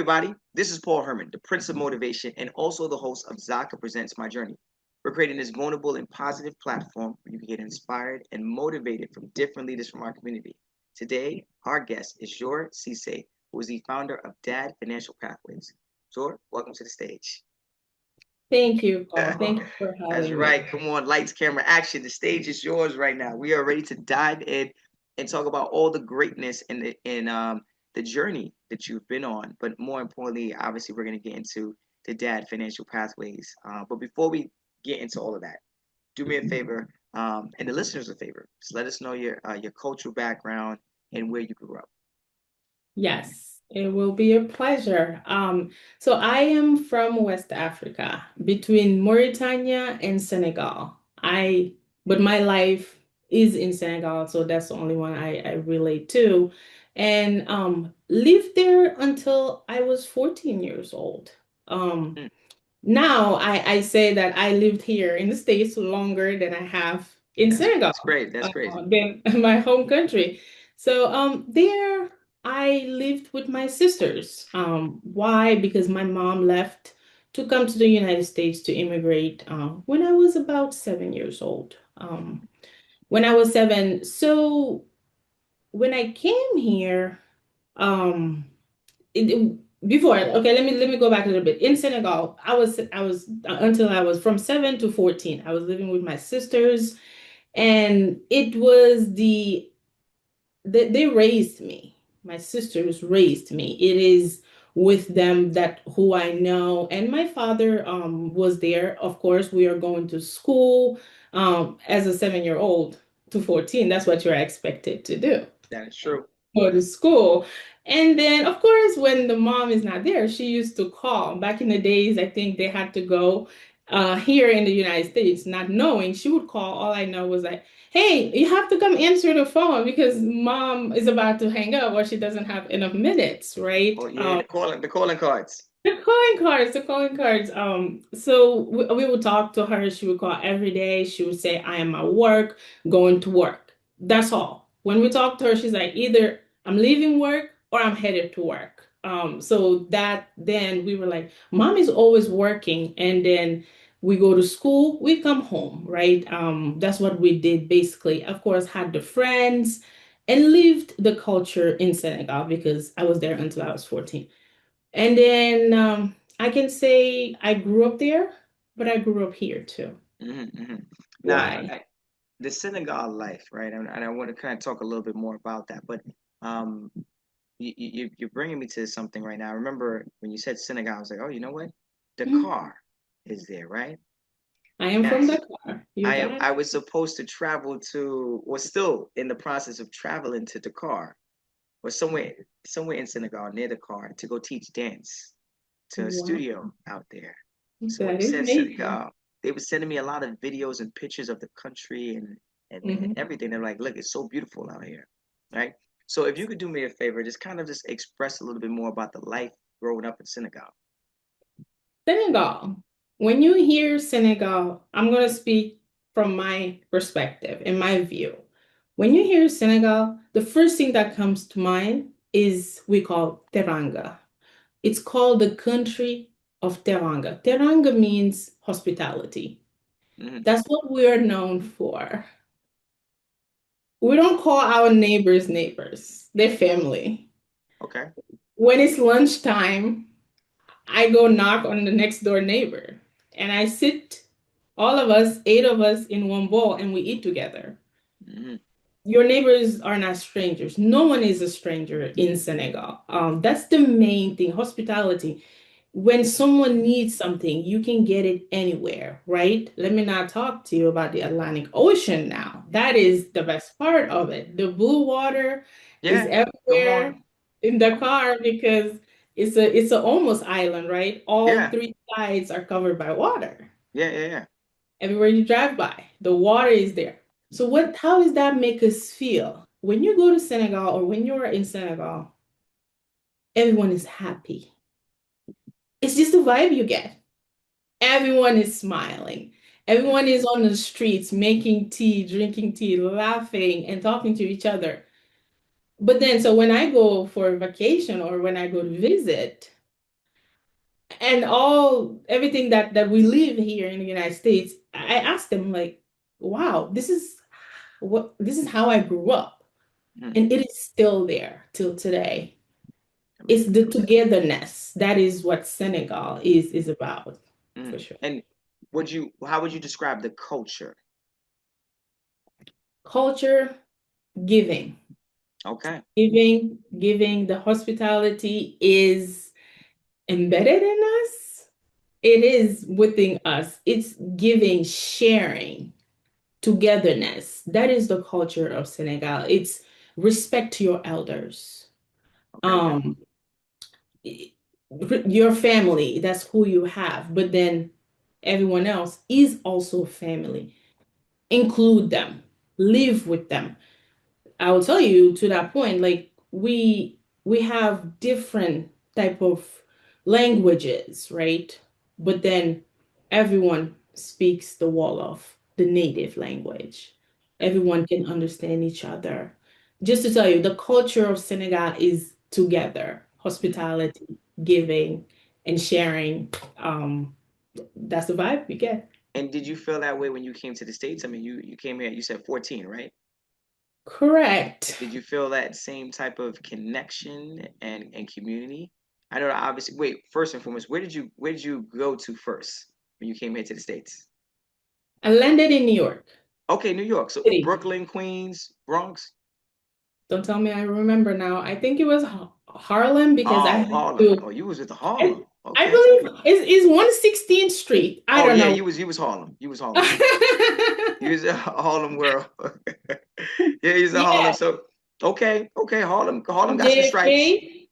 everybody. This is Paul Herman, the Prince of Motivation, and also the host of Zaka Presents My Journey. We're creating this vulnerable and positive platform where you can get inspired and motivated from different leaders from our community. Today, our guest is Dior Cisse, who is the founder of Dad Financial Pathways. Dior, welcome to the stage. Thank you, Paul. Thank you for That's having me. right. Come on, lights, camera, action. The stage is yours right now. We are ready to dive in and talk about all the greatness and the journey that you've been on. But more importantly, obviously, we're going to get into the dad financial pathways. But before we get into all of that, do me a favor, and the listeners a favor. Just let us know your cultural background and where you grew up. Yes, it will be a pleasure. So I am from West Africa, between Mauritania and Senegal. But my life is in Senegal, so that's the only one I relate to. And lived there until I was 14 years old. Um, Mm, Now I say that I lived here in the States longer than I have in Senegal, that's great. That's crazy. than my home country. So there I lived with my sisters. Why? Because my mom left to come to the United States to immigrate when I was about 7 years old. When I was seven. So when I came here, um, before, okay, let me go back a little bit. In Senegal, I was until I was from 7 to 14. I was living with my sisters, and it was they raised me. My sisters raised me. It is with them that who I know, and my father was there. Of course, we are going to school as a 7 year old to 14. That's what you're expected to do, That is true. go to school. And then, of course, when the mom is not there, she used to call. Back in the days, I think they had to go here in the United States, not knowing. She would call. All I know was like, hey, you have to come answer the phone because mom is about to hang up or she doesn't have enough minutes, right? Oh yeah, the calling cards. The calling cards, the calling cards. So we would talk to her. She would call every day. She would say, I am at work, going to work. That's all. When we talk to her, she's like, either I'm leaving work or I'm headed to work. So that then we were like, mom is always working. And then we go to school, we come home, right? That's what we did basically. Of course, had the friends and lived the culture in Senegal because I was there until I was 14. And then I can say I grew up there, but I grew up here too. Hmm. Now, Why? the Senegal life, right? And I want to kind of talk a little bit more about that. But um, you're bringing me to something right now. I remember when you said Senegal, I was like, oh, you know what? Mhm. Dakar is there, right? I am from Yes. Dakar. You I got I it. was supposed to travel to, was still in the process of traveling to Dakar, or somewhere in Senegal near Dakar to go teach dance to a Wow, studio out there. So when that you is said amazing. Senegal, they were sending me a lot of videos and pictures of the country and Mhm. everything. They're like, look, it's so beautiful out here, right? So if you could do me a favor, just kind of just express a little bit more about the life growing up in Senegal. Senegal. When you hear Senegal, I'm going to speak from my perspective, in my view. When you hear Senegal, the first thing that comes to mind is we call teranga. It's called the country of teranga. Teranga means hospitality. Hmm. That's what we are known for. We don't call our neighbors neighbors, they're family. Okay. When it's lunchtime, I go knock on the next door neighbor and I sit, all of us, eight of us, in one bowl and we eat together. Hmm. Your neighbors are not strangers. No one is a stranger in Senegal. That's the main thing, hospitality. When someone needs something, you can get it anywhere, right? Let me not talk to you about the Atlantic Ocean now. That is the best part of it. The blue water is Yeah. Come everywhere on. in Dakar because it's a almost island, right? All Yeah. three sides are covered by water. Yeah. Yeah. Yeah. Everywhere you drive by, the water is there. So how does that make us feel? When you go to Senegal or when you're in Senegal, everyone is happy. It's just the vibe you get. Everyone is smiling. Everyone is on the streets making tea, drinking tea, laughing, and talking to each other. But then, so when I go for vacation or when I go to visit, and all everything that we live here in the United States, I asked them like, wow, this is how I grew up. Mm, And it is still there till today. It's the amazing. togetherness. That is what Senegal is about, for Mm. sure. And how would you describe the culture? Culture, giving. Okay. Giving, the hospitality is embedded in us. It is within us. It's giving, sharing, togetherness. That is the culture of Senegal. It's respect to your elders. Okay. Yeah. Um, your family, that's who you have, but then everyone else is also family. Include them, live with them. I will tell you to that point, like we have different type of languages, right? But then everyone speaks the Wolof, the native language. Everyone can understand each other. Just to tell you, the culture of Senegal is together, Mm. hospitality, giving, and sharing. That's the vibe we get. And did you feel that way when you came to the States? I mean, you came here, you said 14, right? Correct. Did you feel that same type of connection and community? I know that obviously, wait, first and foremost, where did you go to first when you came here to the States? I landed in New York Okay, New York. So City. Brooklyn, Queens, Bronx. Don't tell me I remember now. I think it was Harlem because I Oh, had Harlem. to. Oh, you was with the I, Harlem. I Okay. believe is 116th Street. I Oh don't yeah, know. you was Harlem. You was Harlem. You was in Harlem World. Yeah, he's in Harlem. Yeah, So okay, Harlem got some stripes. JFK.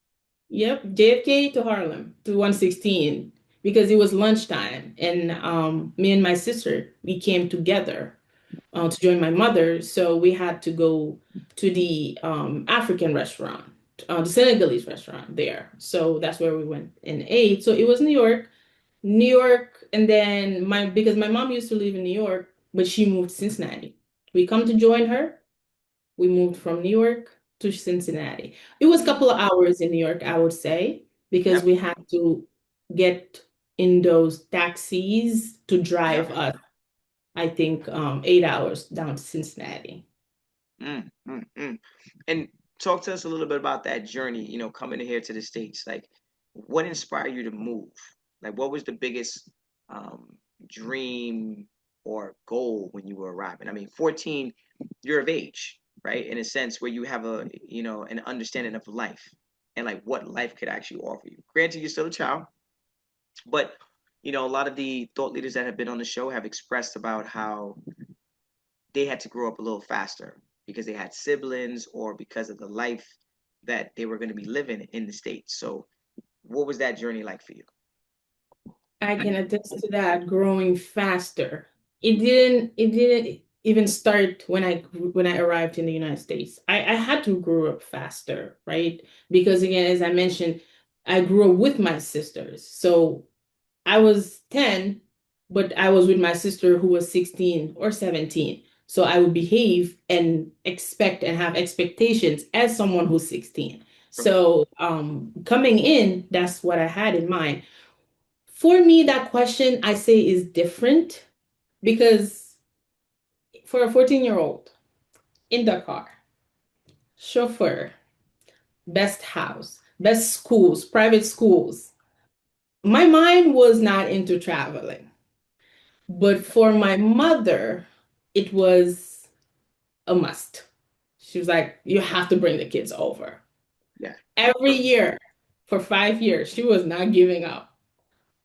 Yep, JFK to Harlem to 116 because it was lunchtime and me and my sister we came together to join my mother. So we had to go to the African restaurant, the Senegalese restaurant there. So that's where we went and ate. So it was New York, and then because my mom used to live in New York, but she moved to Cincinnati. We come to join her. We moved from New York to Cincinnati. It was a Mm, couple of hours in New York, I would say, because yep, we had to get in those taxis to yep. drive us, I think, 8 hours down to Cincinnati. Mm. And talk to us a little bit about that journey, coming here to the States. Like, what inspired you to move? Like, what was the biggest um, dream or goal when you were arriving? I mean, 14, you're of age, right? In a sense where you have an understanding of life and like what life could actually offer you. Granted, you're still a child, but a lot of the thought leaders that have been on the show have expressed about how they had to grow up a little faster because they had siblings or because of the life that they were going to be living in the States. So, what was that journey like for you? I can attest to that growing faster. It didn't even start when I arrived in the United States. I had to grow up faster, right? Because again, as I mentioned, I grew up with my sisters. So I was 10, but I was with my sister who was 16 or 17. So I would behave and expect and have expectations as someone who's 16. So coming in, that's what I had in mind. For me, that question I say is different because for a 14-year-old in Dakar, chauffeur, best house, best schools, private schools, my mind was not into traveling. But for my mother, it was a must. She was like, you have to bring the kids over. Yeah. Every year for 5 years, she was not giving up.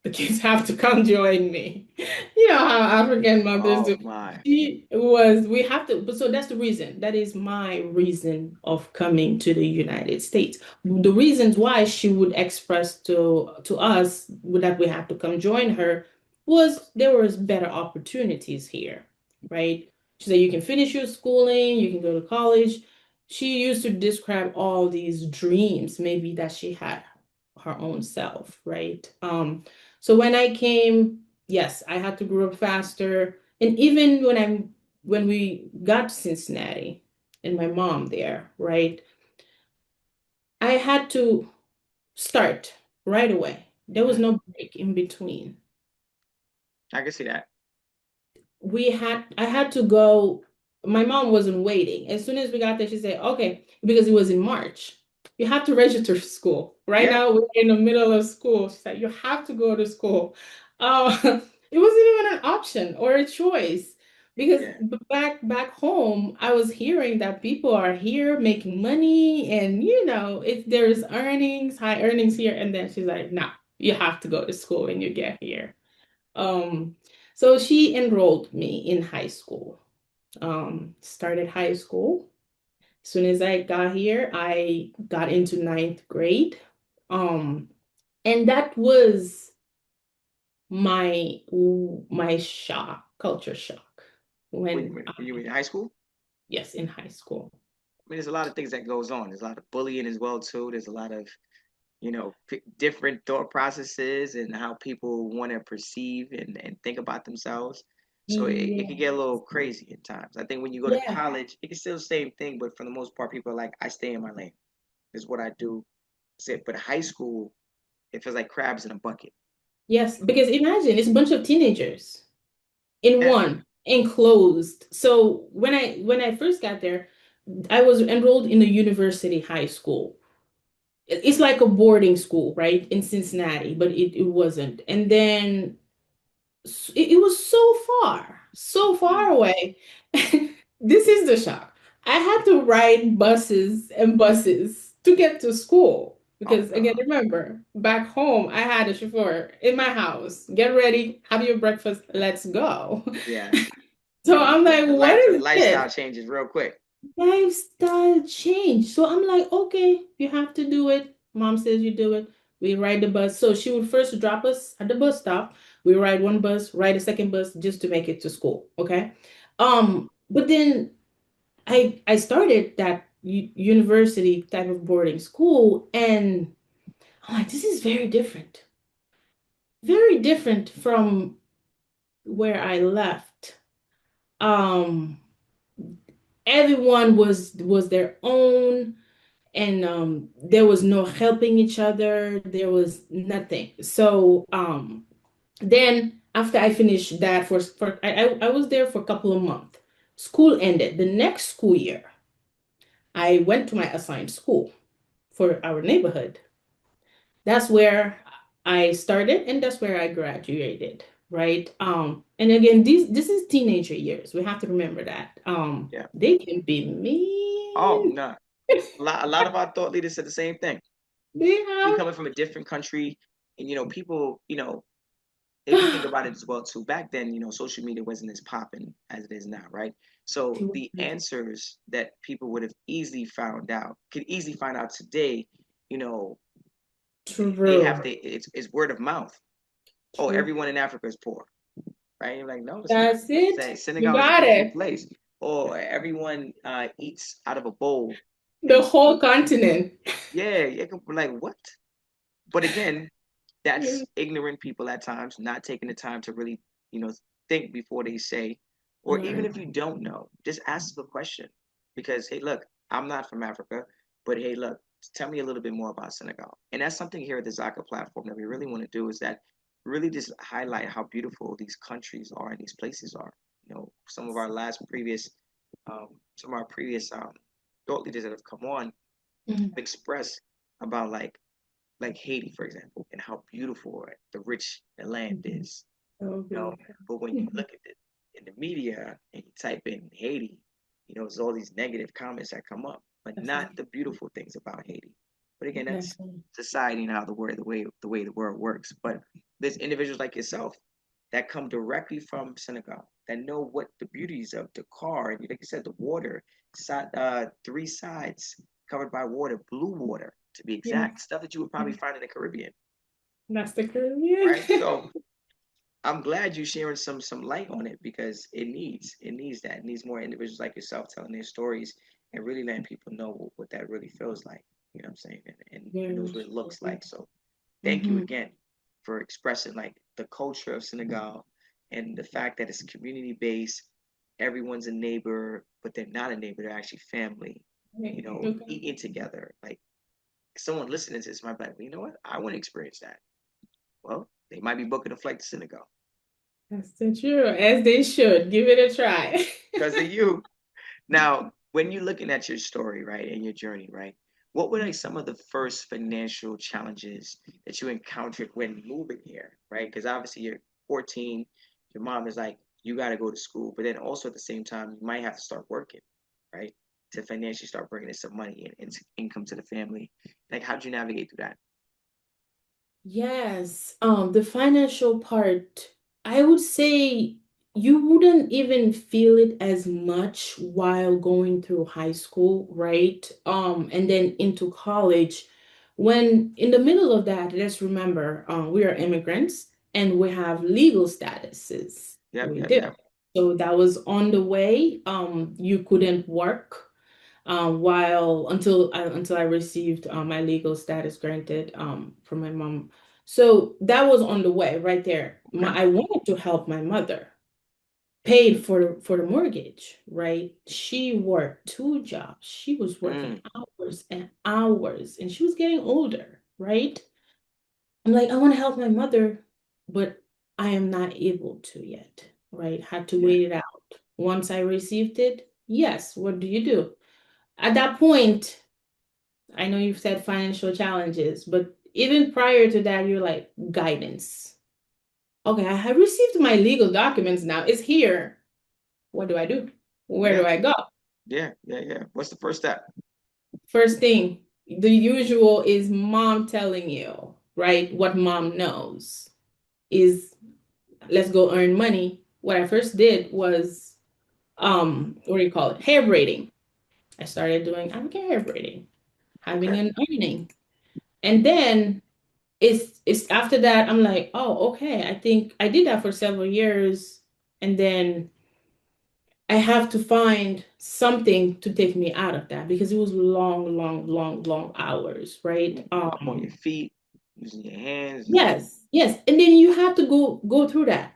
The kids have to come join me. You know how African mothers Oh do. my. We have to, but so that's the reason. That is my reason of coming to the United States. The reasons why she would express to us that we have to come join her was there was better opportunities here, right? She said you can finish your schooling, you can go to college. She used to describe all these dreams, maybe that she had her own self, right? So when I came, yes, I had to grow up faster. And even when we got to Cincinnati and my mom there, right? I had to start right away. There was no break in between. I can see that. I had to go. My mom wasn't waiting. As soon as we got there, she said, okay, because it was in March. You have to register for school. Right Yeah, now, we're in the middle of school. She said, you have to go to school. It wasn't even an option or a choice because yeah, back home, I was hearing that people are here making money and if there's earnings, high earnings here. And then she's like, no, you have to go to school when you get here. Um, so she enrolled me in high school. Started high school. As soon as I got here, I got into ninth grade. Um, and that was my shock, culture shock. When when you were in high school. yes, in high school. I mean, there's a lot of things that goes on. There's a lot of bullying as well too. There's a lot of different thought processes and how people want to perceive and think about themselves. So it can get a Yes. little crazy at times. I think when you go to Yeah. college, it can still the same thing, but for the most part, people are like, I stay in my lane. This is what I do. That's it. But high school, it feels like crabs in a bucket. Yes, because imagine it's a bunch of teenagers in Yeah. one enclosed. So when I first got there, I was enrolled in a university high school. It's like a boarding school, right, in Cincinnati, but it wasn't. And then it was so far Mm. away. This is the shock. I had to ride buses and buses to get to school Oh because, again, no. remember, back home, I had a chauffeur in my house. Get ready, have your breakfast, let's go. Yeah. So I'm like, The what the is this? lifestyle changes real quick. Lifestyle change. So I'm like, okay, you have to do it. Mom says you do it. We ride the bus. So she would first drop us at the bus stop. We ride one bus, ride a second bus just to make it to school. Okay. But then I started that university type of boarding school, and I'm like, this is very different. Very different from where I left. Um, Everyone was their own. And there was no helping each other. There was nothing. So then after I finished that I was there for a couple of months. School ended. The next school year, I went to my assigned school for our neighborhood. That's where I started and that's where I graduated, right? And again, this is teenager years. We have to remember that. Yeah. They can be Oh mean. no. A lot of our thought leaders said the same thing. They We have coming from a different country, and people, if you think about it as well too, back then, social media wasn't as popping as it is now, right? So the answers that people would have easily found out, could easily find out today, you know, they true. have to, it's word of mouth. Oh, True. everyone in Africa is poor, right? You're like, no, it's not. That's it. Say You Senegal is a got beautiful it. place. Or everyone eats out of a bowl, The and whole continent. yeah, you can be like, what? But again, that's ignorant people at times, not taking the time to really, you know, think before they say, or even Learn. if you don't know, just ask the question. Because hey, look, I'm not from Africa, but hey, look, tell me a little bit more about Senegal. And that's something here at the Zaka platform that we really want to do is that really just highlight how beautiful these countries are and these places are. Some of our some of our previous thought leaders that have come on Mhm. have expressed about like Haiti, for example, and how beautiful the rich the land Mhm. is. So You know, beautiful. but when you Mhm. look at it in the media and you type in Haiti, there's all these negative comments that come up, but not Exactly. the beautiful things about Haiti. But again, that's Exactly. society and how the way the world works. But there's individuals like yourself that come directly from Senegal that know what the beauties of Dakar and like you said, the water, three sides covered by water, blue water to be Yes. exact, stuff that you would probably Yes. find in the Caribbean, That's the Caribbean. right? So I'm glad you're sharing some light on it because it needs that. It needs more individuals like yourself telling their stories and really letting people know what that really feels like. You know what I'm saying? And Very knows what it looks true. like. So thank you Hmm. again for expressing like the culture of Senegal and the fact that it's community based. Everyone's a neighbor, but they're not a neighbor. They're actually family. Okay. Eating together. Like someone listening to this might be like, well, you know what? I want to experience that. Well, they might be booking a flight to Senegal That's so true, as they should. Give it a try. because of you. Now, when you're looking at your story, right, and your journey, right, what were like some of the first financial challenges that you encountered when moving here, right? Because obviously you're 14, your mom is like, you got to go to school, but then also at the same time, you might have to start working, right, to financially start bringing in some money and income to the family. Like, how'd you navigate through that? Yes, the financial part, I would say you wouldn't even feel it as much while going through high school, right? And then into college. When in the middle of that, let's remember, we are immigrants and we have legal statuses. Yep, We yep, do. yep. So that was on the way. You couldn't work while until I received my legal status granted from my mom. So that was on the way right there. Okay. I wanted to help my mother, paid for the mortgage, right? She worked two jobs. She was working Mm, hours and hours, and she was getting older, right? I'm like, I want to help my mother, but I am not able to yet, right? Had to yeah, wait it out. Once I received it, yes, what do you do? At that point, I know you've said financial challenges, but even prior to that, you're like guidance. Okay, I have received my legal documents now. It's here. What do I do? Where yeah, do I go? yeah, yeah, yeah. What's the first step? First thing, the usual is mom telling you, right? What mom knows is let's go earn money. What I first did was what do you call it? Hair braiding. I started doing African hair braiding, having Okay, an earning. And then it's after that I'm like, oh, okay. I think I did that for several years, and then I have to find something to take me out of that because it was long, long, long, long hours, right? up on your feet, using your hands. Yes, yes. And then you have to go through that,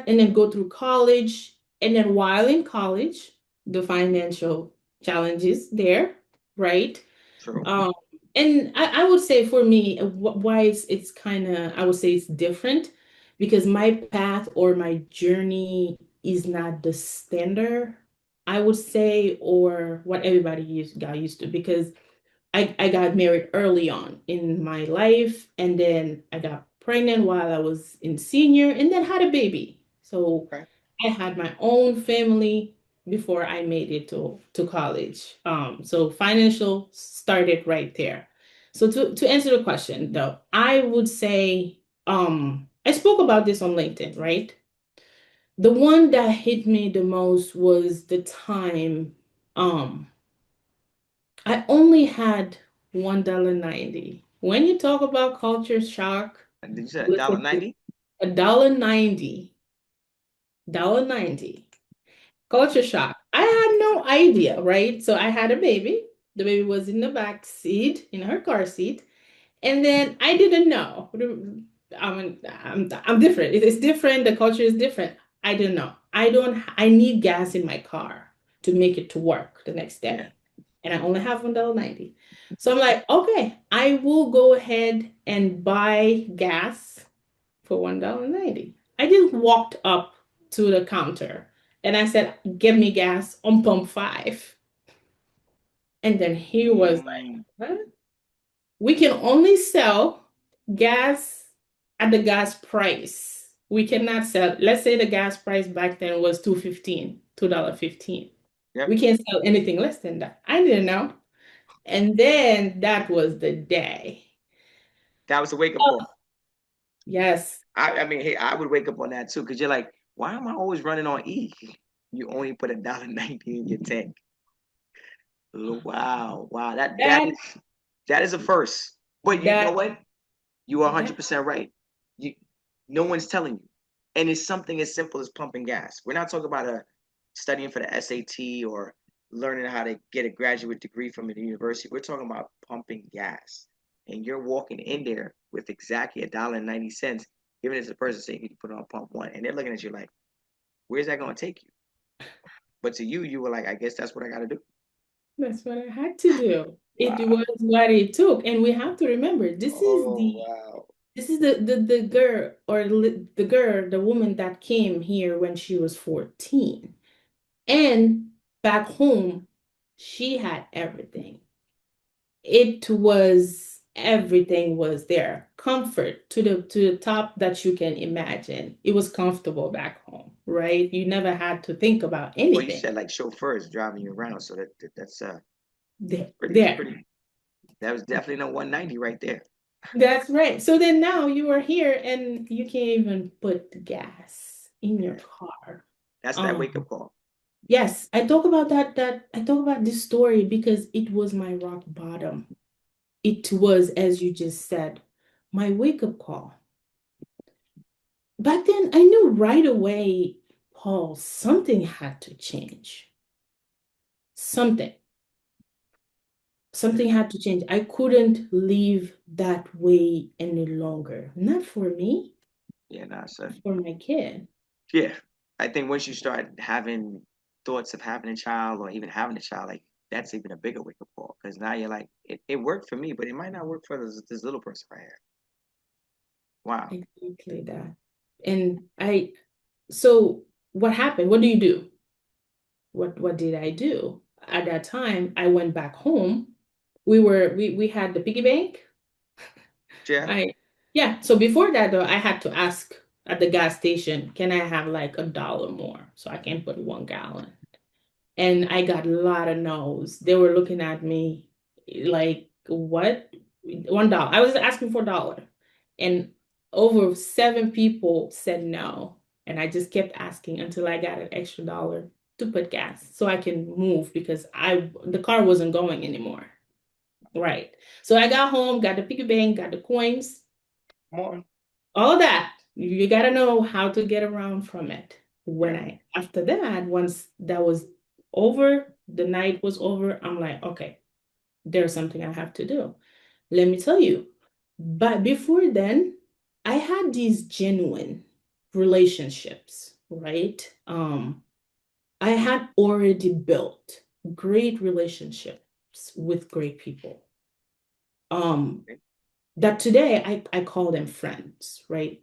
and then go through college. And then while in college, the financial challenges there, right? True. Um, and I would say for me, why it's kind of, I would say it's different because my path or my journey is not the standard, I would say, or what everybody got used to. Because I got married early on in my life, and then I got pregnant while I was in senior, and then had a baby. So Okay. I had my own family before I made it to college. So financial started right there. So to answer the question though, I would say I spoke about this on LinkedIn, right? The one that hit me the most was the time I only had $1.90. When you talk about culture shock, And did you say a dollar listen to ninety? $1.90, $1.90. Culture shock. I had no idea, right? So I had a baby. The baby was in the back seat, in her car seat. And then I didn't know. I'm different. It's different. The culture is different. I didn't know. I need gas in my car to make it to work the next Yeah. day. And I only have $1.90. So I'm like, okay, I will go ahead and buy gas for $1.90. I just walked up to the counter and I said, "Give me gas on pump five." And then he was like, Mm, "What? We can only sell gas at the gas price. We cannot sell, let's say the gas price back then was 2.15, $2.15. yep. We can't sell anything less than that." I didn't know. And then that was the day. That was a wake up Oh, call. yes. I mean, hey, I would wake up on that too, because you're like, why am I always running on E? You only put a dollar ninety in your tank. Wow, wow. That That is a first. But you know that what? You are yeah. 100% right. You, no one's telling you, and it's something as simple as pumping gas. We're not talking about studying for the SAT or learning how to get a graduate degree from a university. We're talking about pumping gas, and you're walking in there with exactly $1.90, giving it to the person saying you can put it on pump one, and they're looking at you like, "Where's that going to take you?" But to you, you were like, "I guess that's what I got to do." That's what I had to do. It Wow. was what it took. And we have to remember, this is Oh the wow. This is the girl or the girl, the woman that came here when she was 14. And back home, she had everything. It was everything was there. Comfort to the top that you can imagine. It was comfortable back home, right? You never had to think about Well, you anything. said like chauffeurs driving you around, so that's There. pretty. That was definitely no 190 right there. That's right. So then now you are here and you can't even put gas in your Yeah, car. that's that wake Um, up call. yes, I talk about that I talk about this story because it was my rock bottom. It was, as you just said, my wake-up call. Back then, I knew right away, Paul, something had to change. Something. Yeah, Something had to change. I couldn't live that way any longer. Not for me, yeah, nah, sir. for my kid. Yeah, I think once you start having thoughts of having a child or even having a child, like that's even a bigger wake up call because now you're like, it worked for me, but it might not work for this little person right here. Wow. Exactly that. And so what happened? What do you do? What did I do? At that time, I went back home. We had the piggy bank. Yeah. I Yeah, so before that though, I had to ask at the gas station, can I have like $1 more so I can put 1 gallon? And I got a lot of no's. They were looking at me like, what? $1. I was asking for $1. And over 7 people said no. And I just kept asking until I got an extra dollar to put gas so I can move because the car wasn't going anymore. Right. So I got home, got the piggy bank, got the coins, Come on. all that. You got to know how to get around from it. Yeah. After that, once that was over, the night was over, I'm like, okay, there's something I have to do. Let me tell you. But before then, I had these genuine relationships, right? I had already built great relationships with great people. Um, Okay. that today I call them friends, right?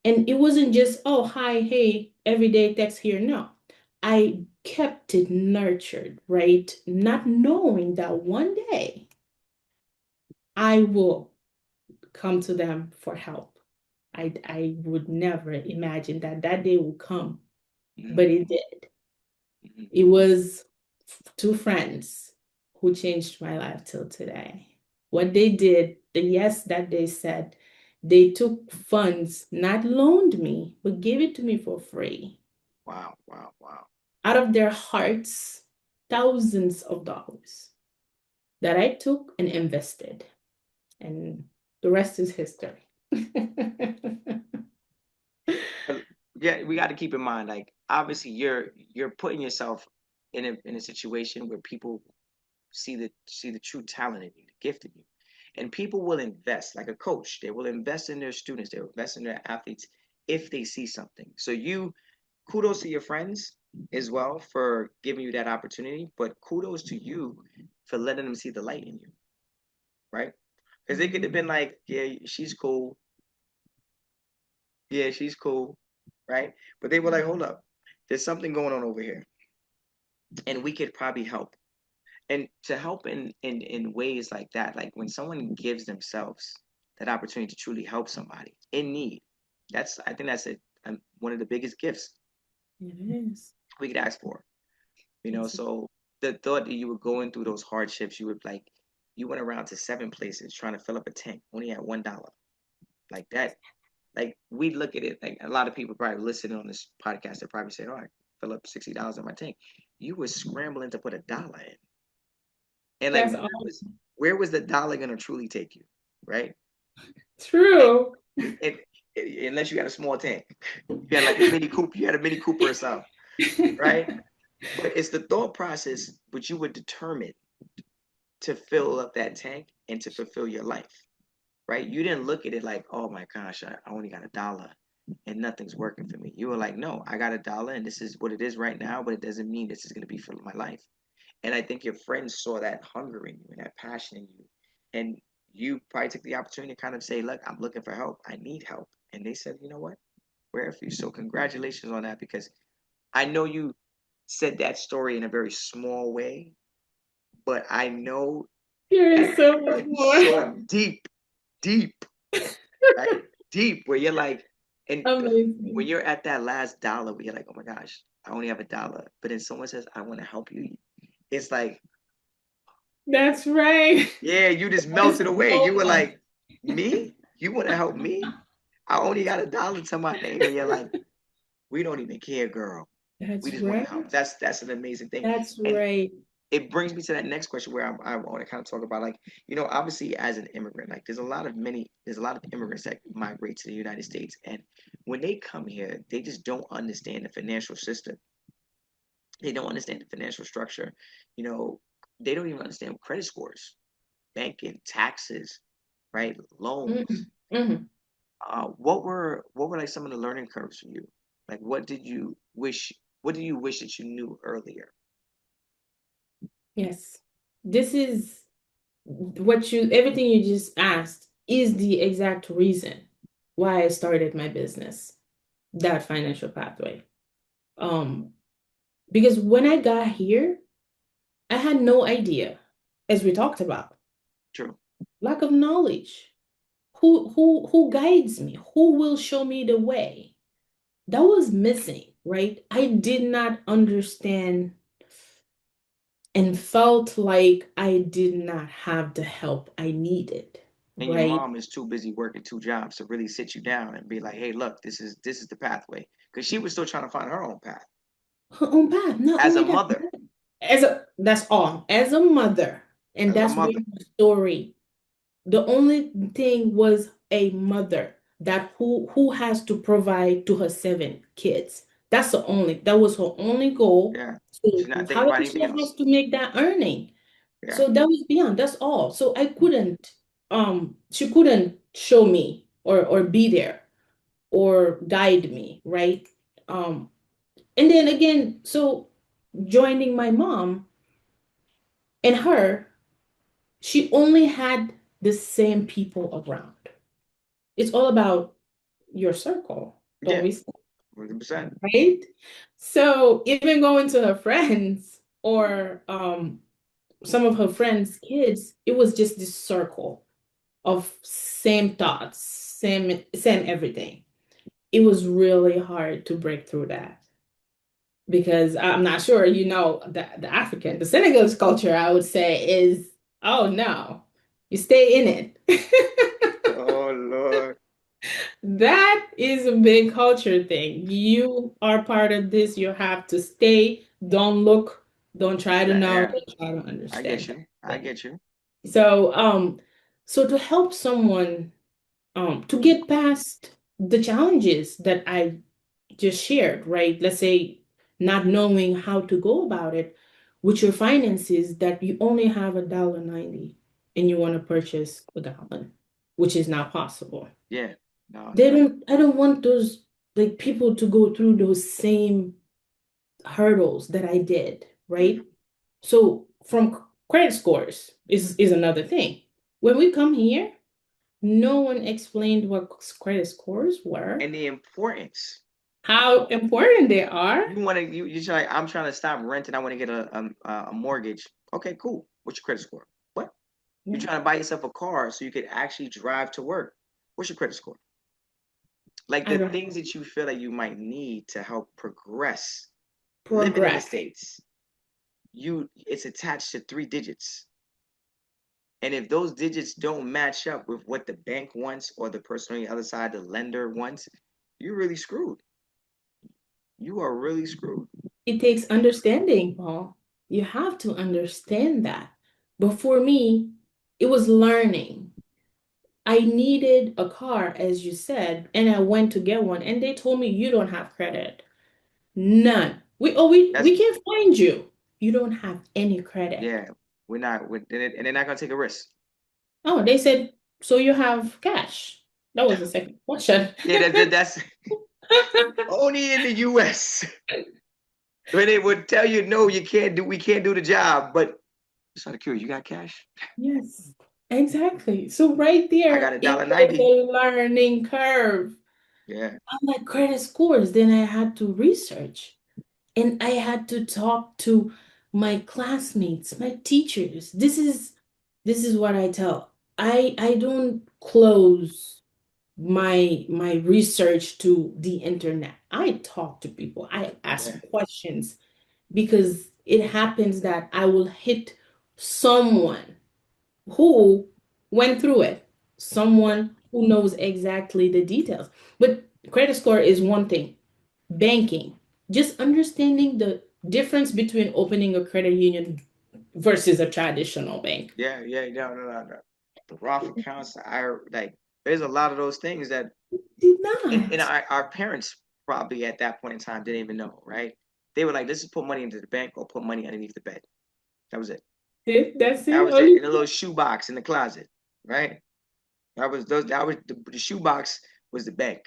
And it wasn't just, oh, hi, hey, everyday text here. No, I kept it nurtured, right? Not knowing that one day I will come to them for help. I would never imagine that that day would come, Hmm. but it did. Hmm. It was two friends who changed my life till today. What they did, the yes that they said, they took funds, not loaned me, but gave it to me for free Wow. Wow. Wow. out of their hearts, thousands of dollars that I took and invested. And the rest is history. But yeah, we got to keep in mind, like obviously you're putting yourself in a situation where people see the true talent in you, the gift in you. And people will invest, like a coach, they will invest in their students, they will invest in their athletes if they see something. So you kudos to your friends as well for giving you that opportunity, but kudos to you for letting them see the light in you, right? Because they could have been like, yeah, she's cool. Yeah, she's cool, right? But they were like, hold up, there's something going on over here, and we could probably help. And to help in ways like that, like when someone gives themselves that opportunity to truly help somebody in need, that's I think that's one of the biggest gifts It is. we could ask for. You know, It's so the thought that you were going through those hardships, you would like you went around to 7 places trying to fill up a tank, only at $1. Like that, like we look at it like a lot of people probably listening on this podcast, they probably say, "Oh, I fill up $60 in my tank." You were scrambling to put $1 in, and like That's all where was the dollar gonna truly take you, right? Like, true. it, unless you had a small tank, you had like a Mini Cooper, you had a Mini Cooper or something, right? But it's the thought process, but you were determined to fill up that tank and to fulfill your life, right? You didn't look at it like, oh my gosh, I only got $1 and nothing's working for me. You were like, no, I got $1 and this is what it is right now, but it doesn't mean this is going to be for my life. And I think your friends saw that hunger in you and that passion in you, and you probably took the opportunity to kind of say, look, I'm looking for help. I need help. And they said, you know what? We're here for you. So congratulations on that, because I know you said that story in a very small way, but I know There is that so much it's more. so deep, deep, right? Deep, where you're like, and when Amazing. you're at that last dollar, where you're like, oh my gosh, I only have $1. But then someone says, I want to help you. It's like, That's right. yeah, you just It's melted away. so You were much. like, me? You want to help me? I only got $1 to my name. And you're like, we don't even care, girl. We That's just want to right. help. That's an amazing thing. That's And right. it brings me to that next question where I want to kind of talk about, like, obviously as an immigrant, like there's a lot of immigrants that migrate to the United States, and when they come here, they just don't understand the financial system. They don't understand the financial structure. You know, they don't even understand credit scores, banking, taxes, right? Loans. Mhm. Mhm. What were like some of the learning curves for you? Like, what do you wish that you knew earlier? Yes. This is everything you just asked is the exact reason why I started my business, that financial pathway. Um, because when I got here, I had no idea, as we talked about, True. lack of knowledge. Who guides me? Who will show me the way? That was missing, right? I did not understand and felt like I did not have the help I needed, And your right? mom is too busy working 2 jobs to really sit you down and be like, "Hey, look, this is the pathway," because she was still trying to find her own path Her own path. Not as a only that, mother. that's all. As a mother, and As a that's where mother, the story. The only thing was a mother that who has to provide to her 7 kids. That was her only goal. yeah, she's So not thinking about however she anything has else. to make that earning. Yeah, So that was beyond. That's all. So I couldn't. She couldn't show me or be there or guide me, right? Um, and then again, so joining my mom and her, she only had the same people around. It's all about your circle, don't yeah, we say, 100%. right? So even going to her friends or some of her friends' kids, it was just this circle of same thoughts, same everything. It was really hard to break through that because I'm not sure, the African, the Senegalese culture, I would say is, oh no, you stay in it. Oh Lord, That is a big culture thing. You are part of this. You have to stay. Don't look. Don't try to know. yeah, Don't try to I get understand that you. I thing. get you. So, so to help someone, to get past the challenges that I just shared, right? Let's say not knowing how to go about it with your finances, that you only have $1.90 and you want to purchase a gallon, which is not possible. Yeah, no, They no, don't, I don't want those like people to go through those same hurdles that I did, hmm right? So from credit scores is another thing. When we come here, no one explained what credit scores were, and the importance. how important they are. You want to you try. I'm trying to stop renting. I want to get a mortgage. Okay, cool. What's your credit score? What? You're Yeah, trying to buy yourself a car so you could actually drive to work. What's your credit score? Like I the don't things that you feel like you might need to help progress living in the progress. States, it's attached to 3 digits. And if those digits don't match up with what the bank wants or the person on the other side, the lender wants, you're really screwed. You are really screwed. It takes understanding, Paul. You have to understand that. But for me, it was learning. I needed a car, as you said, and I went to get one, and they told me you don't have credit. None. That's We can't find you. You don't have any credit. yeah. We're not, and they're not gonna take a risk. Oh, they said, so you have cash. That was the second question. Yeah, that's only in the U.S. where they would tell you, no, we can't do the job. But just out of curiosity, you got cash? Yes. Exactly. So right I got there, a it dollar was ninety. a learning curve. Yeah, I'm like credit scores. Then I had to research and I had to talk to my classmates, my teachers. This is what I tell. I don't close my research to the internet. I talk to people. I yeah, ask questions because it happens that I will hit someone who went through it, yeah, someone who knows exactly the details. But credit score is one thing, banking, just understanding the difference between opening a credit union versus a traditional bank. yeah. No, no, no, no. The Roth accounts, I like. There's a lot of those things that, Did and not. our parents probably at that point in time didn't even know, right? They were like, let's just put money into the bank or put money underneath the bed. That was it. That's That it. was it. Only In a little shoe box in the closet, right? That was those. That was the shoe box was the bank,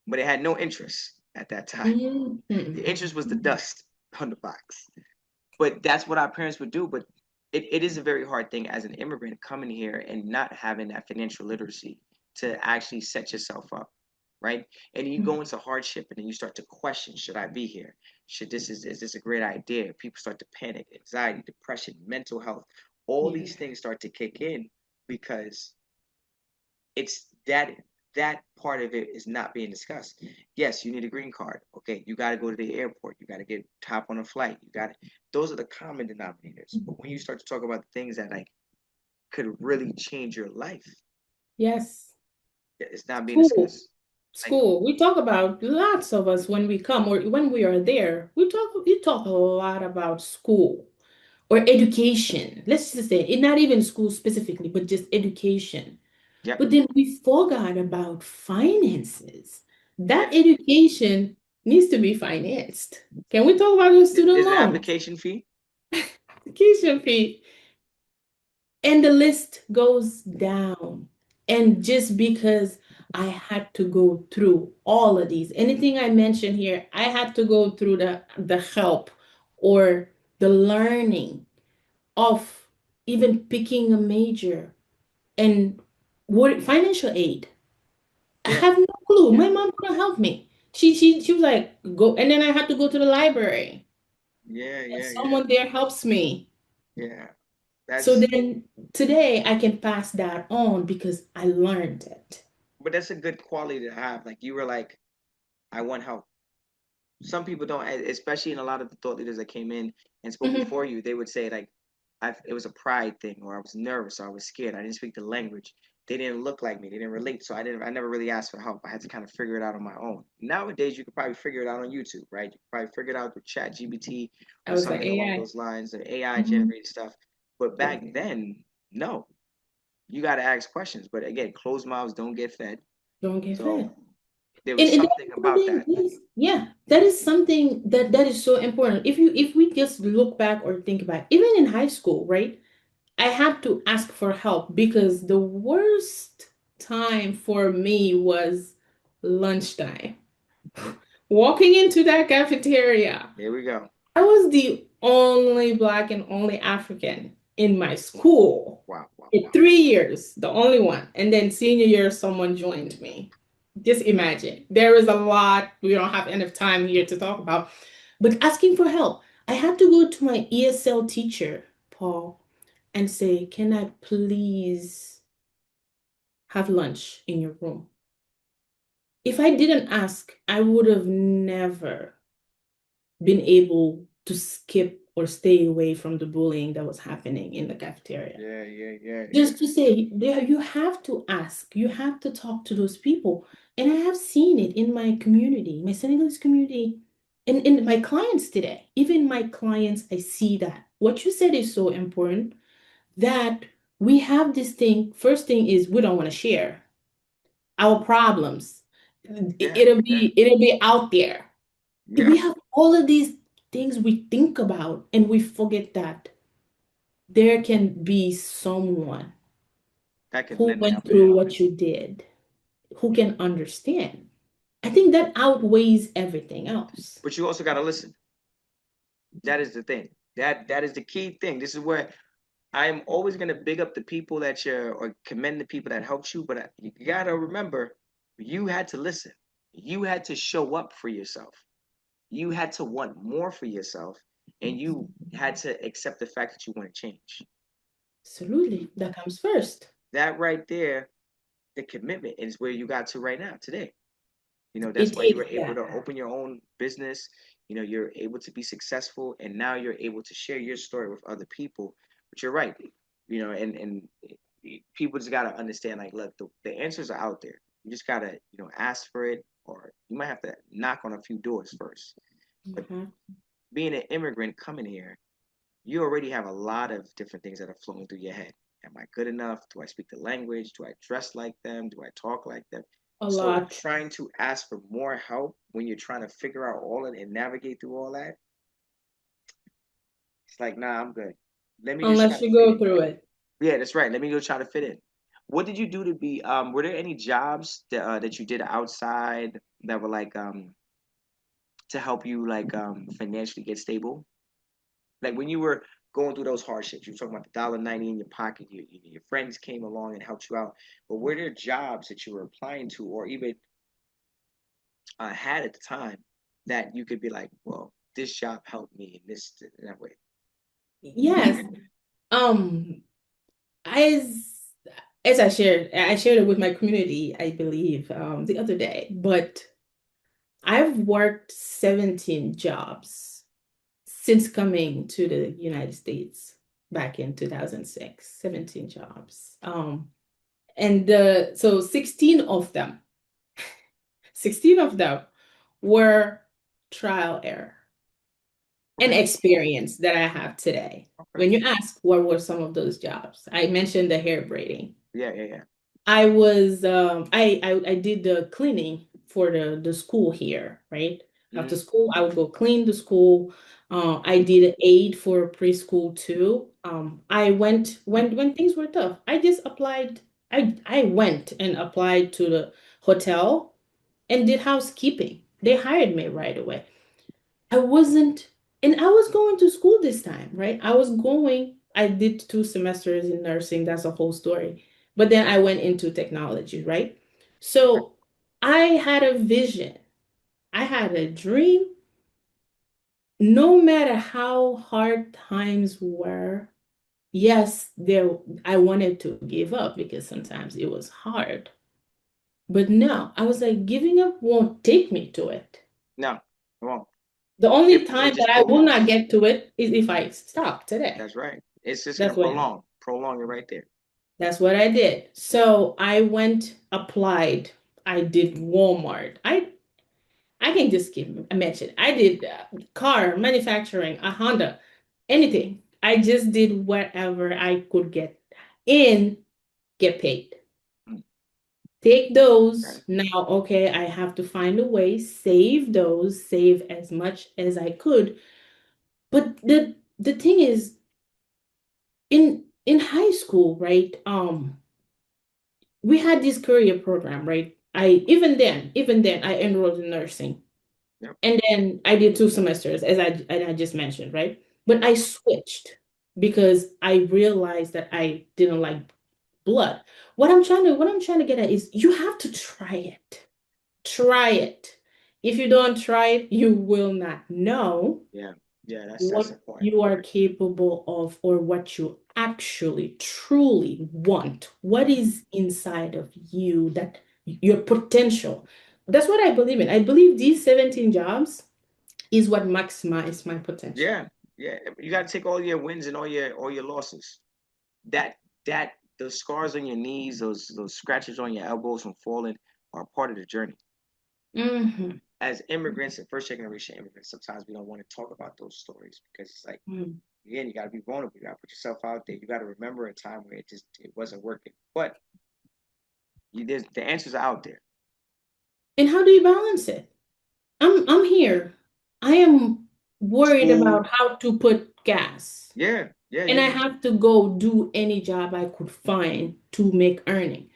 but it had no interest at that time. Mhm. The interest was the dust on the box. But that's what our parents would do. But it is a very hard thing as an immigrant coming here and not having that financial literacy to actually set yourself up, right? And you go into hardship and then you start to question, should I be here? Should this is this a great idea? People start to panic, anxiety, depression, mental health. All Yeah. these things start to kick in because it's that part of it is not being discussed. Yes, you need a green card. Okay, you got to go to the airport. You got to get top on a flight. You got to. Those are the common denominators. But when you start to talk about the things that like could really change your life, Yes. it's not being School. discussed. Like, School. We talk about lots of us when we come or when we are there. We talk a lot about school or education. Let's just say it, not even school specifically, but just education. yep, But then we forgot about finances. That yep. education needs to be financed. Can we talk about the student There's an loans? application fee. Education fee. And the list goes down. And just because I had to go through all of these, anything I mentioned here, I had to go through the help or the learning of even picking a major and what financial aid. I Yeah, have no clue. yeah, My mom couldn't help me. She was like, go, and then I had to go to the library. yeah, And yeah, yeah, someone there helps me. yeah. So That's then today I can pass that on because I learned it. but that's a good quality to have. Like you were like, I want help. Some people don't, especially in a lot of the thought leaders that came in and spoke Mhm. before you, they would say like, it was a pride thing, or I was nervous, or I was scared. I didn't speak the language. They didn't look like me. They didn't relate. So I never really asked for help. I had to kind of figure it out on my own. Nowadays, you could probably figure it out on YouTube, right? You could probably figure it out with Chat GBT I or was like, something along AI. those lines, or AI Mhm. generated stuff. But Yeah. back then, no, you got to ask questions. But again, closed mouths don't get fed. Don't get So fed. there was And something that's about something, that. yeah, that is something that is so important. If we just look back or think about, even in high school, right? I had to ask for help because the worst time for me was lunchtime. Walking into that cafeteria, Here we go. I was the only Black and only African in my school. Wow, wow, In wow. 3 years, the only one. And then senior year, someone joined me. Just imagine. There is a lot we don't have enough time here to talk about. But asking for help, I had to go to my ESL teacher, Paul, and say, can I please have lunch in your room? If I didn't ask, I would have never been able to skip or stay away from the bullying that was happening in the cafeteria. Yeah, yeah, yeah, yeah. Just to say, there you have to ask, you have to talk to those people. And I have seen it in my community, my Senegalese community, and in my clients today. Even my clients, I see that. What you said is so important that we have this thing. First thing is we don't want to share our problems. Yeah, It'll yeah, be out there. yeah. We have all of these things we think about and we forget that there can be someone That could who lend a went helping through hand. what you did, who can understand. I think that outweighs everything else. But you also got to listen. That is the thing. That is the key thing. This is where I'm always gonna big up the people that you're or commend the people that helped you, but you gotta remember, you had to listen. You had to show up for yourself. You had to want more for yourself, and you had to accept the fact that you want to change. Absolutely. That comes first. That right there, the commitment is where you got to right now, today. That's It why you takes were able that. to open your own business. You're able to be successful, and now you're able to share your story with other people. But you're right, and people just gotta understand. Like, look, the answers are out there. You just gotta, ask for it, or you might have to knock on a few doors first. But Mhm. being an immigrant coming here, you already have a lot of different things that are flowing through your head. Am I good enough? Do I speak the language? Do I dress like them? Do I talk like them? A So lot. trying to ask for more help when you're trying to figure out all of it and navigate through all that, it's like, nah, I'm good. Let me just try Unless to you fit go in. through it. Yeah, that's right. Let me go try to fit in. What did you do to be? Were there any jobs that you did outside that were like to help you like financially get stable? Like when you were going through those hardships, you were talking about the $1.90 in your pocket. Your friends came along and helped you out. But were there jobs that you were applying to, or even had at the time, that you could be like, well, this job helped me in this in that way? Yes. Um, as I shared it with my community, I believe, the other day, but I've worked 17 jobs since coming to the United States back in 2006. 17 jobs. And so 16 of them were trial error and Okay, experience that I have today. okay, When you ask what were some of those jobs, I mentioned the hair braiding. yeah, yeah, yeah. I did the cleaning for the school here, right? After Mm-hmm. school, I would go clean the school. I did an aid for preschool too. I went when things were tough. I just applied. I went and applied to the hotel and did housekeeping. They hired me right away. I wasn't, and I was going to school this time, right? I did 2 semesters in nursing. That's a whole story. But then I went into technology, right? Okay. So I had a vision, I had a dream. No matter how hard times were, yes, I wanted to give up because sometimes it was hard. But no, I was like, giving up won't take me to it. No, well, The only it time that just I will prolongs. not get to it is if I stop today. That's right. It's just gonna That's when. prolong it right there. That's what I did. So I went, applied. I did Walmart. I can just give a mention. I did car manufacturing, a Honda, anything. I just did whatever I could get in, get paid. Mm, Take those okay. now. Okay, I have to find a way, save those, save as much as I could. But the thing is, in high school, right? We had this career program, right? Even then, I enrolled in nursing, Yep. and then I did 2 semesters, as I just mentioned, right? But Yep. I switched because I realized that I didn't like blood. What I'm trying to get at is you have to try it. Try it. If you don't try it, you will not know Yeah. Yeah. That's what important. you are capable of or what you actually truly want. What is inside of you, that your potential. That's what I believe in. I believe these 17 jobs is what maximize my potential. Yeah. Yeah. You got to take all your wins and all your losses. That that those scars on your knees, those scratches on your elbows from falling, are part of the journey. Hmm. As immigrants and first generation immigrants, sometimes we don't want to talk about those stories because it's like, again, you got to be vulnerable. You got to put yourself out there. You got to remember a time where it wasn't working. But the answers are out there. And how do you balance it? I'm here. I am worried School, about how to put gas. yeah, yeah, And yeah, I yeah. have to go do any job I could find to make earning.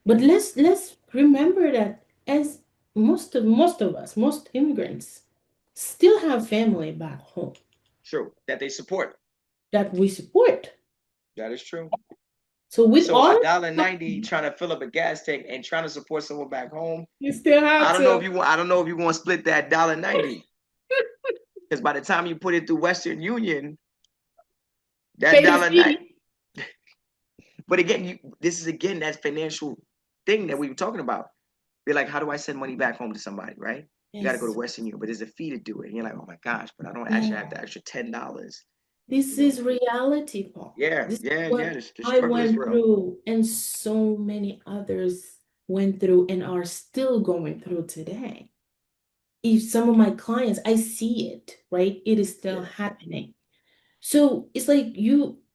But let's remember that as most of us, most immigrants, still have family back home True that they support. that we support. That is true. So with So all a of dollar that, ninety trying to fill up a gas tank and trying to support someone back home. you still I have don't know if to you want. I don't know if you want to split that dollar 90 because by the time you put it through Western Union, that pay the dollar fee. 90. But again, this is again that financial thing that we were talking about. You're like, how do I send money back home to somebody, right? You got to go to Yes. Western Union, but there's a fee to do it. And you're like, oh my gosh, but I don't actually have Yeah. the extra $10. This You know? is reality, Paul. Yeah, This is yeah, what yeah. The I struggle is went real. through, and so many others went through and are still going through today. If some of my clients, I see it, right? It is still Yeah, happening. So it's like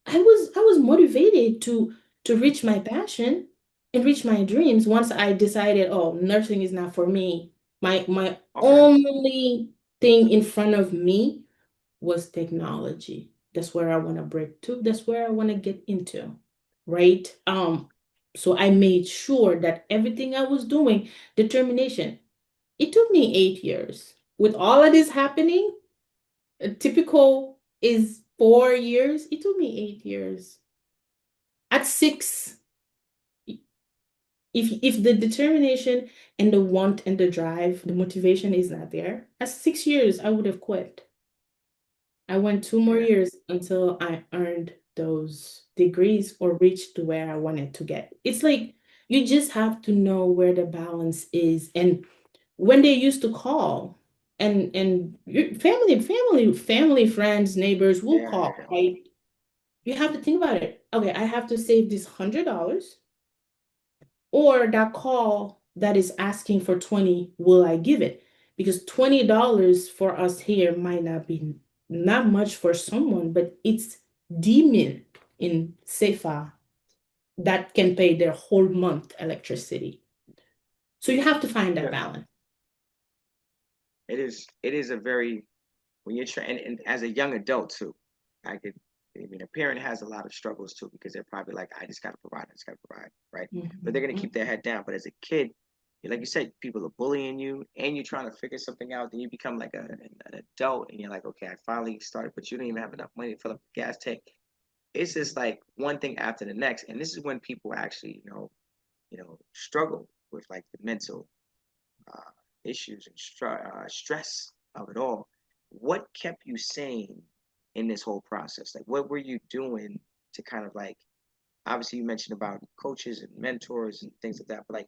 I was motivated to reach my passion and reach my dreams once I decided, oh, nursing is not for me. My okay. only thing in front of me was technology. That's where I want to break to. That's where I want to get into, right? So I made sure that everything I was doing, determination. It took me 8 years. With all of this happening, a typical is 4 years. It took me 8 years. At six, if the determination and the want and the drive, the motivation is not there, at 6 years, I would have quit. I went two more Yeah, years until I earned those degrees or reached to where I wanted to get. It's like you just have to know where the balance is. And when they used to call, and family, friends, neighbors will yeah, call, yeah. right? You have to think about it. Okay, I have to save this $100, or that call that is asking for 20, will I give it? Because $20 for us here might not be not much for someone, but it's demon in Sefa that can pay their whole month electricity. So you have to find that Yeah. balance. It is. It is a very when you're trying, and as a young adult too. I could. I mean, a parent has a lot of struggles too because they're probably like, I just got to provide. I just got to provide, right? But they're gonna keep Mhm. their head down. But as a kid, like you said, people are bullying you, and you're trying to figure something out. Then you become like an adult, and you're like, okay, I finally started, but you don't even have enough money to fill up the gas tank. It's just like one thing after the next, and this is when people actually, struggle with like the mental uh, issues and stress of it all. What kept you sane in this whole process? Like, what were you doing to kind of like, obviously, you mentioned about coaches and mentors and things like that, but like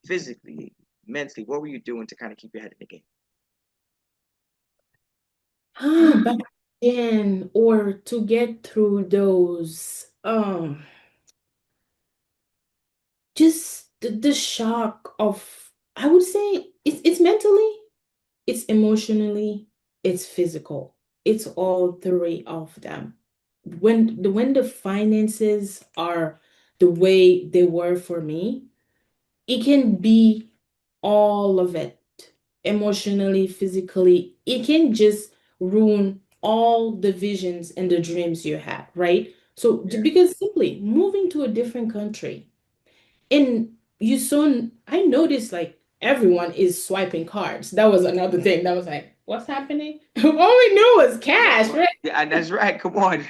physically, mentally, what were you doing to kind of keep your head in the Back then, or to get through those, just the shock of, I would say it's mentally, it's emotionally, it's physical. It's all three of them. When the finances are the way they were for me, it can be all of it. Emotionally, physically, it can just ruin all the visions and the dreams you had, right? So game? because simply moving to a different country, and you soon, I noticed like everyone is swiping cards. That was another thing that was like, what's happening? All we knew was Yeah, cash, right? yeah, that's right. Come on,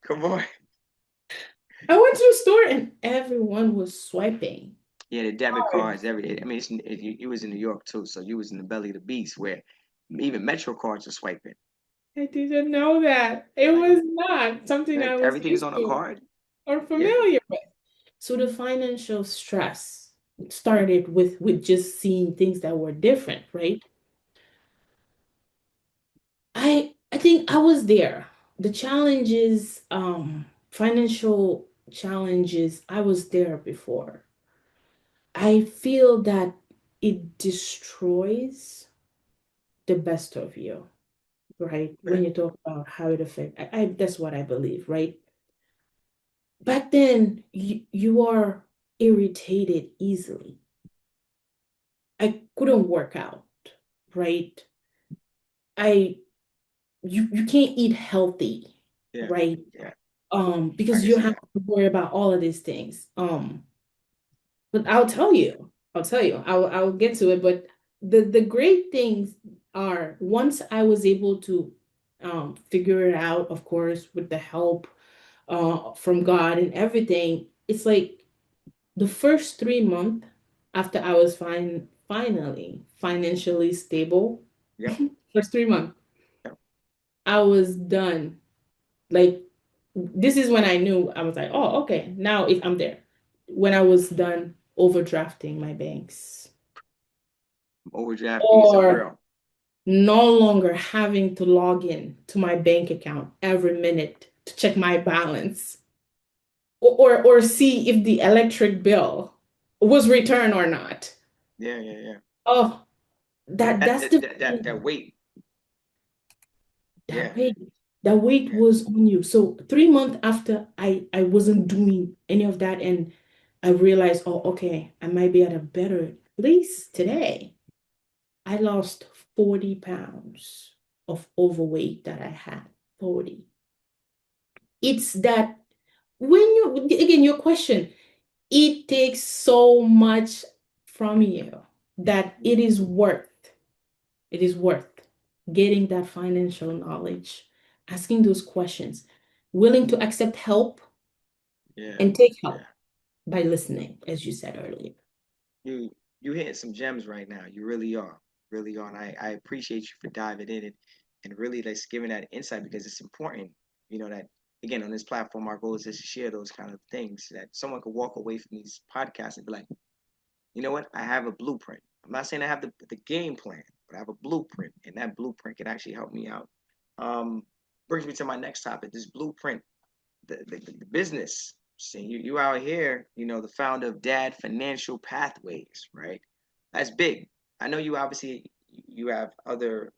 come on. I went to the store and everyone was swiping Yeah, the debit cards, cards. every day. I mean, you was in New York too, so you was in the belly of the beast where even Metro cards are swiping. I didn't know that. It Like, was not something I like was everything is used on a to card. or Yeah, familiar with. So the financial stress started with just seeing things that were different, right? I think I was there. The challenges, financial challenges, I was there before. I feel that it destroys the best of you, right? When okay. you talk about how it affects, that's what I believe, right? Back then, you are irritated easily. I couldn't work out, right? I you can't eat healthy, Yeah, right? yeah. I Because can you see have that. to worry about all of these things. But I'll tell you, I'll get to it. But the great things are once I was able to figure it out, of course, with the help. from God and everything. It's like the first 3 months after I was finally financially stable, Yep. first 3 months, Yep. I was done. Like this is when I knew I was like, oh, okay, now if I'm there. When I was done overdrafting my banks Overdraft fees are or real. no longer having to log in to my bank account every minute to check my balance or see if the electric bill was returned or not. Yeah, yeah, yeah. Oh, That that's that the that that, that weight. that Yeah, weight. That weight yeah. was on you. So 3 months after I wasn't doing any of that and I realized, oh, okay, I might be at a better place today. I lost 40 pounds of overweight that I had. 40. It's that when you, again, your question, it takes so much from you that it is worth getting that financial knowledge, asking those questions, willing to accept help Yeah, and take yeah. help by listening, as you said earlier. You hitting some gems right now. You really are, really are. And I appreciate you for diving in and really like giving that insight because it's important. You know that again on this platform, our goal is just to share those kind of things that someone could walk away from these podcasts and be like, you know what, I have a blueprint. I'm not saying I have the game plan, but I have a blueprint, and that blueprint can actually help me out. Um, brings me to my next topic. This blueprint the business. See, you out here, the founder of Dad Financial Pathways, right? That's big. I know you obviously you have other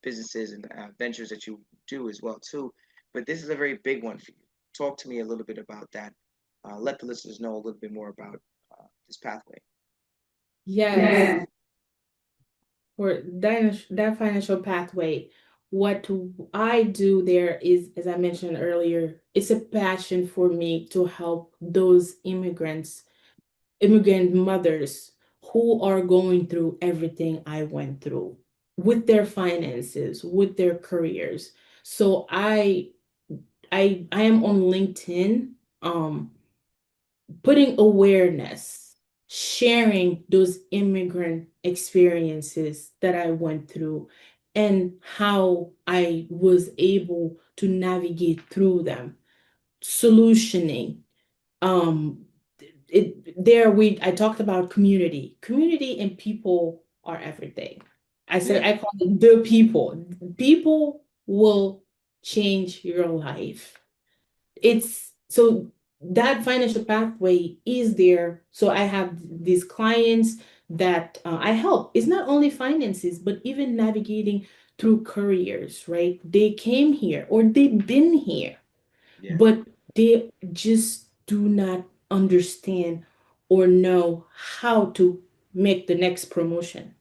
businesses and ventures that you do as well too, but this is a very big one for you. Talk to me a little bit about that. Let the listeners know a little bit more about this pathway. Yes, for that financial pathway, what I do there is, as I mentioned earlier, it's a passion for me to help those immigrant mothers who are going through everything I went through with their finances, with their careers. So I am on LinkedIn, um, putting awareness, sharing those immigrant experiences that I went through and how I was able to navigate through them, solutioning. Um, I talked about community and people are everything. Yeah, I call it the people will change your life. It's so that financial pathway is there. So I have these clients that I help. It's not only finances, but even navigating through careers, right? They came here or they've been here, yeah, but they just do not understand or know how to make the next promotion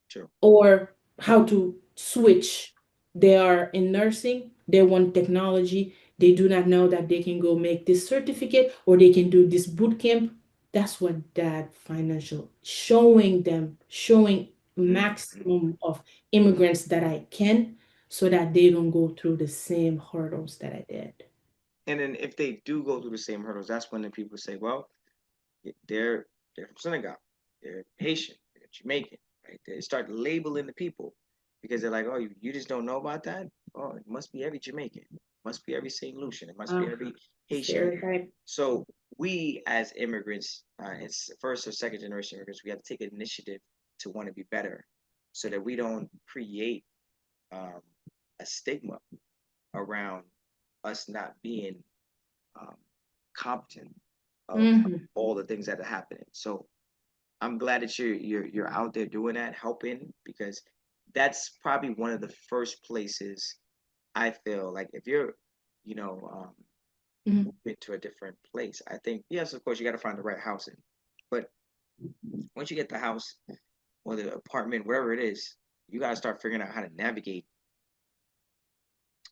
true. or how to switch. They are in nursing, they want technology, they do not know that they can go make this certificate or they can do this boot camp. That's what that financial showing them, showing Mm-hmm. maximum of immigrants that I can so that they don't go through the same hurdles that I did. And then if they do go through the same hurdles, that's when the people say, well, they're they're from Senegal, they're Haitian, they're Jamaican, right? They start labeling the people because they're like, oh, you just don't know about that? Oh, it must be every Jamaican, it must be every St. Lucian, it must be Uh, every Haitian. Stereotype. So we as immigrants, it's first or second generation immigrants, we have to take initiative to want to be better, so that we don't create um, a stigma around us not being um, competent of Mhm. all the things that are happening. So I'm glad that you're out there doing that, helping, because that's probably one of the first places I feel like if you're, you know, Mhm. moving to a different place. I think yes, of course, you got to find the right housing, but once you get the house or the apartment, wherever it is, you got to start figuring out how to navigate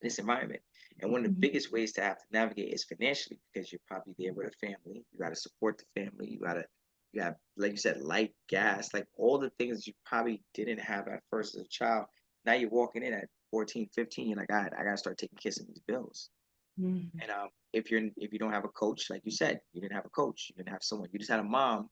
this environment. And one of the Mhm. biggest ways to have to navigate is financially because you're probably there with a family. You got to support the family. You have, like you said, light, gas, like all the things you probably didn't have at first as a child. Now you're walking in at 14, 15. You're like, I got to start taking care of these bills. Mhm. And if you don't have a coach, like you said, you didn't have a coach, you didn't have someone, you just had a mom,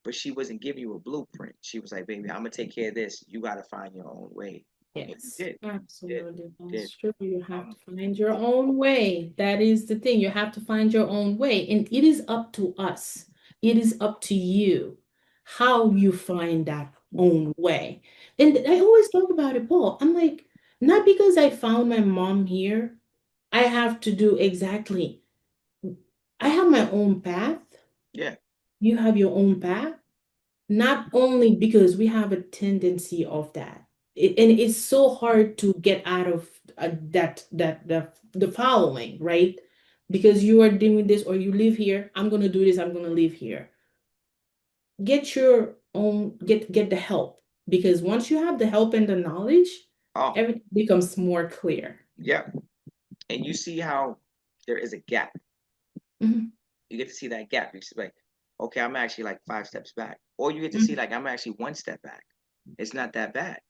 but she wasn't giving you a blueprint. She was like, "Baby, I'm gonna take care of this. You got to find your own way," and you Yes, did, did, absolutely. That's did. true. You have Um, to find your own way. That is the thing. You have to find your own way. And it is up to us. It is up to you how you find that own way. And I always talk about it, Paul. I'm like, not because I found my mom here, I have to do exactly. I have my own path. yeah. You have your own path. Not only because we have a tendency of that, and it's so hard to get out of the following, right? Because you are doing this or you live here, I'm gonna do this, I'm gonna live here. Get your own, get the help, because once you have the help and the knowledge, Oh, everything becomes more clear. yeah. And you see how there is a gap. Mhm, You get to see that gap. You see, like, okay, I'm actually like 5 steps back, or you get to see mhm, like I'm actually 1 step back. It's not that bad.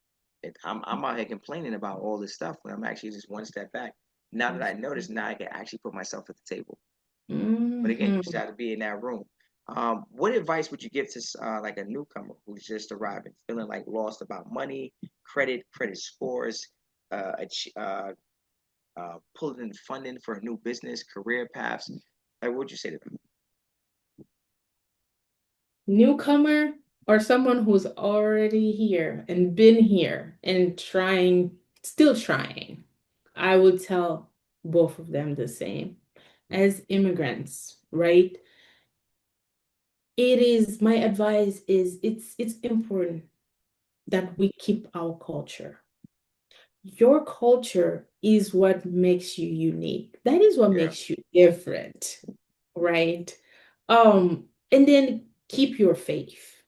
I'm out here complaining about all this stuff when I'm actually just 1 step back. Now that I notice, now I can actually put myself at the table. But again, you just mhm. got to be in that room. What advice would you give to like a newcomer who's just arriving, feeling like lost about money, credit scores, pulling in funding for a new business, career paths? Like, what would you say to them? Newcomer or someone who's already here and been here and trying, still trying, I would tell both of them the same. As immigrants, right? It is, my advice is it's important that we keep our culture. Your culture is what makes you unique. That is what Yeah, makes you different, right? And then keep your faith.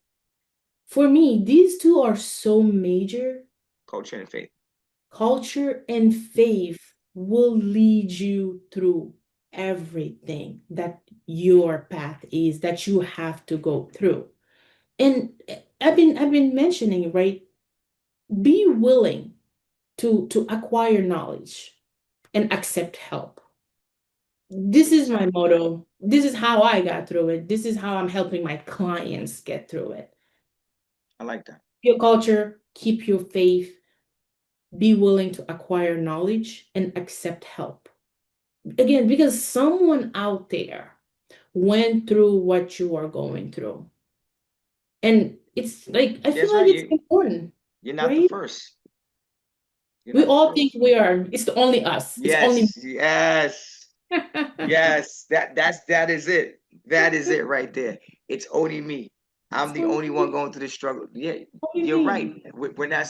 For me, these two are so major. culture and faith. Culture and faith will lead you through everything that your path is that you have to go through. And I've been mentioning, right? Be willing to acquire knowledge and accept help. This is my Exactly. motto. This is how I got through it. This is how I'm helping my clients get through it. I like that. Your culture, keep your faith, be willing to acquire knowledge and accept help. Again, because someone out there went through what you are going through. And it's like, I feel That's like right. it's important, You're not the right? first. You're We not the all think first. we are, it's the only us. It's only Yes, yes, yes. That is it. That is it right there. It's only me. I'm it's the only only one me. going through the struggle. Yeah, Only you're me. right. We're not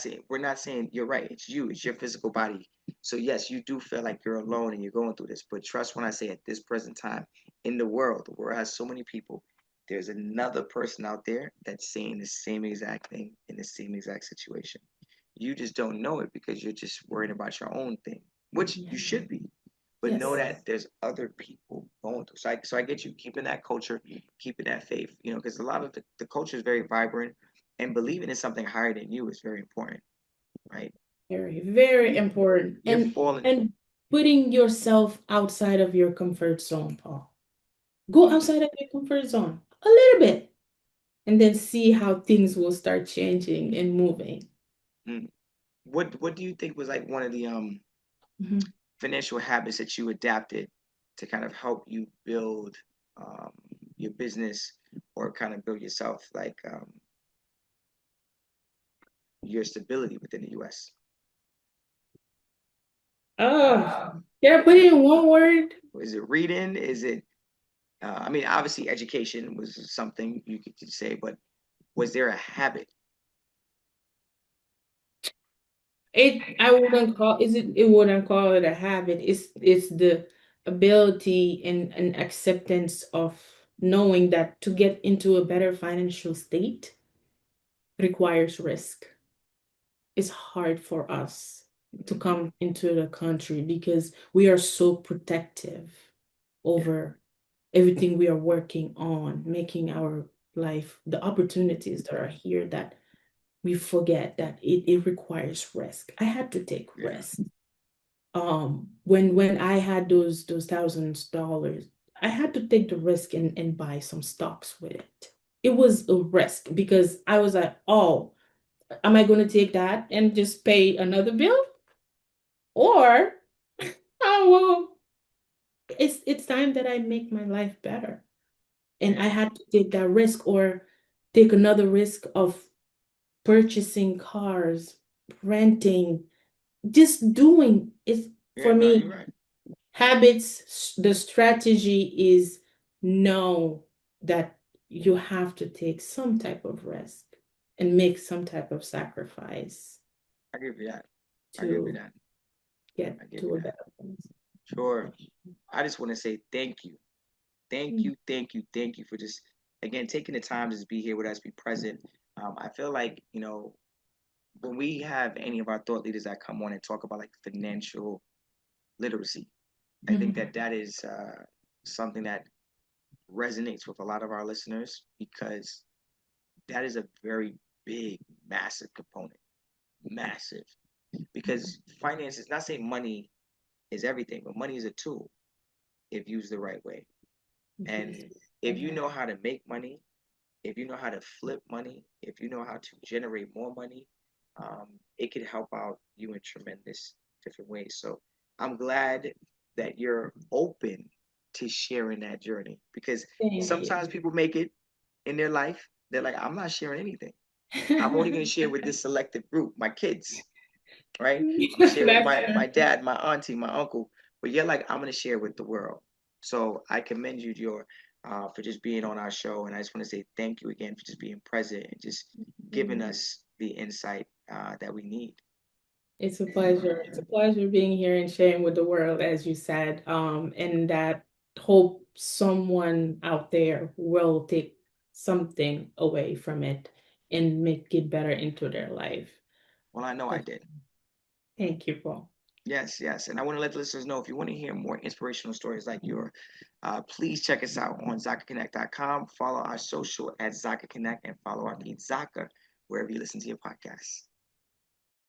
saying you're right. It's you. It's your physical body. So yes, you do feel like you're alone and you're going through this. But trust when I say at this present time in the world has so many people. There's another person out there that's saying the same exact thing in the same exact situation. You just don't know it because you're just worried about your own thing, which Yeah. you should be. But know Yes. that there's other people going through. So I get you keeping that culture, keeping that faith, because a lot of the culture is very vibrant and believing in something higher than you is very important, right? Very, very You, important. you're falling. And putting yourself outside of your comfort zone, Paul. Go Mm, outside of your comfort zone a little bit and then see how things will start changing and moving. mm. What do you think was like one of the Mhm. financial habits that you adapted to kind of help you build um, your business or kind of build yourself like your stability within the U.S.? Oh, can I put it in one word? Is it reading? Is it I mean, obviously, education was something you could say, but was there a habit? I wouldn't call it wouldn't call it a habit. It's the ability and acceptance of knowing that to get into a better financial state requires risk. It's hard for us to Mhm. come into the country because we are so protective Yeah, over everything we are working on, making our life, the opportunities that are here, that we forget that it requires risk. I had to take yeah. risks. When I had those $1,000, I had to take the risk and buy some stocks with it. It was a risk because I was like, oh, am I going to take that and just pay another bill? Or, oh, well, it's time that I make my life better. And I Yeah, had to take that risk or take another risk of purchasing cars, renting, just doing it. yeah, For no, you're me, right. habits, the strategy is know that you have to take some type of risk and make some type of sacrifice I give you that. I give you to that. get I give to you a that. better place. Sure. I just want to say thank you. Thank Mm. you, thank you, thank you for just again taking the time to just be here with us, be present. I feel like, when we have any of our thought leaders that come on and talk about like financial literacy, I think Mhm. that that is something that resonates with a lot of our listeners because that is a very big, massive component. Massive. Because finance is not saying money is everything, but money is a tool if used the right way. And Jesus. if you Mhm. know how to make money, if you know how to flip money, if you know how to generate more money, it could help out you in tremendous different ways. So I'm glad that you're open to sharing that journey because Thank sometimes you. people make it in their life. They're like, I'm not sharing anything. I'm only going to share with this selective group, my kids, right? I'm gonna share with That's my dad, my auntie, my uncle. But you're like, I'm gonna share with the world. So I commend you, Dior, for just being on our show, and I just want to say thank you again for just being present and just giving true. us the insight that we need. It's a pleasure. It's a pleasure being here and sharing with the world, as you said, and that hope someone out there will take something away from it and make it better into their life. Well, I know I That's, did. thank you, Paul. Yes, yes. And I want to let the listeners know if you want to hear more inspirational stories like your, please check us out on ZakaConnect.com. Follow our social at Zaka Connect and follow our feed Zaka wherever you listen to your podcasts.